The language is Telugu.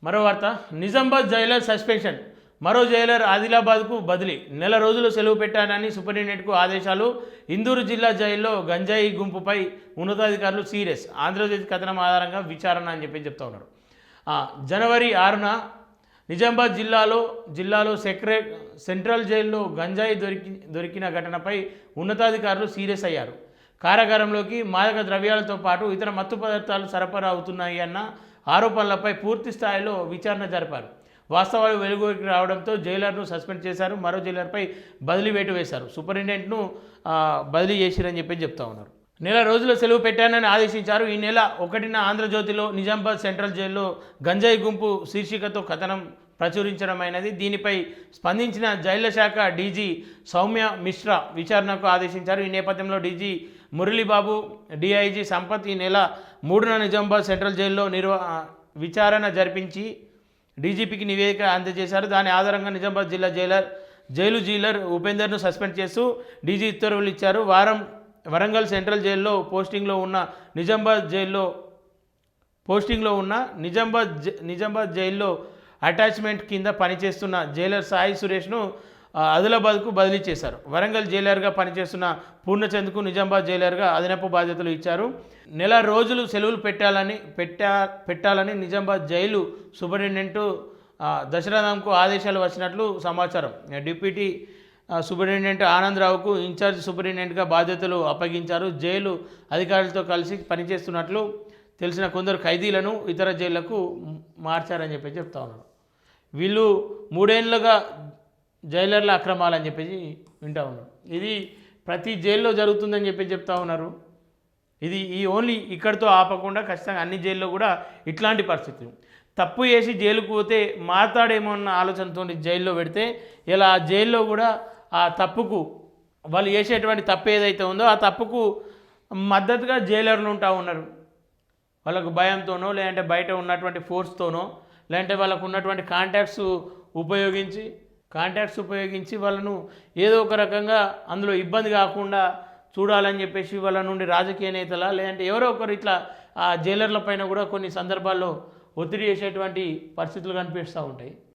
మరో వార్త, నిజామాబాద్ జైలర్ సస్పెన్షన్. మరో జైలర్ ఆదిలాబాద్కు బదిలీ. నెల రోజులు సెలవు పెట్టానని సూపరింటెండెంట్కు ఆదేశాలు. ఇందూరు జిల్లా జైల్లో గంజాయి గుంపుపై ఉన్నతాధికారులు సీరియస్. ఆంధ్రజ్యోతి కథనం ఆధారంగా విచారణ అని చెప్తా ఉన్నారు. జనవరి 6న నిజామాబాద్ జిల్లాలో సెంట్రల్ జైల్లో గంజాయి దొరికిన ఘటనపై ఉన్నతాధికారులు సీరియస్ అయ్యారు. కారాగారంలోకి మాదక ద్రవ్యాలతో పాటు ఇతర మత్తు పదార్థాలు సరఫరా అవుతున్నాయి అన్న ఆరోపణలపై పూర్తి స్థాయిలో విచారణ జరిపారు. వాస్తవాలు వెలుగులోకి రావడంతో జైలర్ను సస్పెండ్ చేశారు. మరో జైలర్పై బదిలీ వేటు వేశారు. సూపరింటెండెంట్ను బదిలీ చేసిరని చెప్తా ఉన్నారు. నెల రోజుల సెలవు పెట్టానని ఆదేశించారు. ఈ నెల 1న ఆంధ్రజ్యోతిలో నిజామాబాద్ సెంట్రల్ జైల్లో గంజాయి గుంపు శీర్షికతో కథనం ప్రచురించడమైనది. దీనిపై స్పందించిన జైళ్ల శాఖ డీజీ సౌమ్య మిశ్రా విచారణకు ఆదేశించారు. ఈ నేపథ్యంలో డీజీ మురళీబాబు, డీఐజీ సంపత్ ఈ నెల 3న నిజామాబాద్ సెంట్రల్ జైల్లో విచారణ జరిపించి డీజీపీకి నివేదిక అందజేశారు. దాని ఆధారంగా నిజామాబాద్ జైలు జైలర్ ఉపేందర్ను సస్పెండ్ చేస్తూ డీజీ ఉత్తర్వులు ఇచ్చారు. వరంగల్ సెంట్రల్ జైల్లో పోస్టింగ్లో ఉన్న నిజామాబాద్ జైల్లో అటాచ్మెంట్ కింద పనిచేస్తున్న జైలర్ సాయి సురేష్ను ఆదిలాబాద్కు బదిలీ చేశారు. వరంగల్ జైలర్గా పనిచేస్తున్న పూర్ణచంద్కు నిజామాబాద్ జైలర్గా అదనపు బాధ్యతలు ఇచ్చారు. నెల రోజులు సెలవులు పెట్టాలని నిజామాబాద్ జైలు సూపరింటెండెంట్ దశరథంకు ఆదేశాలు వచ్చినట్లు సమాచారం. డిప్యూటీ సూపరింటెండెంట్ ఆనందరావుకు ఇన్ఛార్జ్ సూపరింటెండెంట్గా బాధ్యతలు అప్పగించారు. జైలు అధికారులతో కలిసి పనిచేస్తున్నట్లు తెలిసిన కొందరు ఖైదీలను ఇతర జైళ్లకు మార్చారని చెప్తా ఉన్నారు. వీళ్ళు 3 ఏళ్లుగా జైలర్ల అక్రమాలని వింటూ ఉన్నారు. ఇది ప్రతి జైల్లో జరుగుతుందని చెప్తా ఉన్నారు. ఇది ఓన్లీ ఇక్కడితో ఆపకుండా ఖచ్చితంగా అన్ని జైల్లో కూడా ఇట్లాంటి పరిస్థితులు. తప్పు చేసి జైలుకు పోతే మాట్లాడేమో అన్న ఆలోచనతో జైల్లో పెడితే ఇలా ఆ జైల్లో కూడా ఆ తప్పుకు వాళ్ళు చేసేటువంటి తప్పు ఏదైతే ఉందో ఆ తప్పుకు మద్దతుగా జైలర్లు ఉంటా ఉన్నారు. వాళ్ళకు భయంతోనో లేదంటే బయట ఉన్నటువంటి ఫోర్స్తోనో లేదంటే వాళ్ళకు ఉన్నటువంటి కాంటాక్ట్స్ ఉపయోగించి వాళ్ళను ఏదో ఒక రకంగా అందులో ఇబ్బంది కాకుండా చూడాలని వాళ్ళ నుండి రాజకీయ నేతల లేదంటే ఎవరో ఒకరు ఇట్లా ఆ జైలర్ల పైన కూడా కొన్ని సందర్భాల్లో ఒత్తిడి చేసేటువంటి పరిస్థితులు కనిపిస్తూ ఉంటాయి.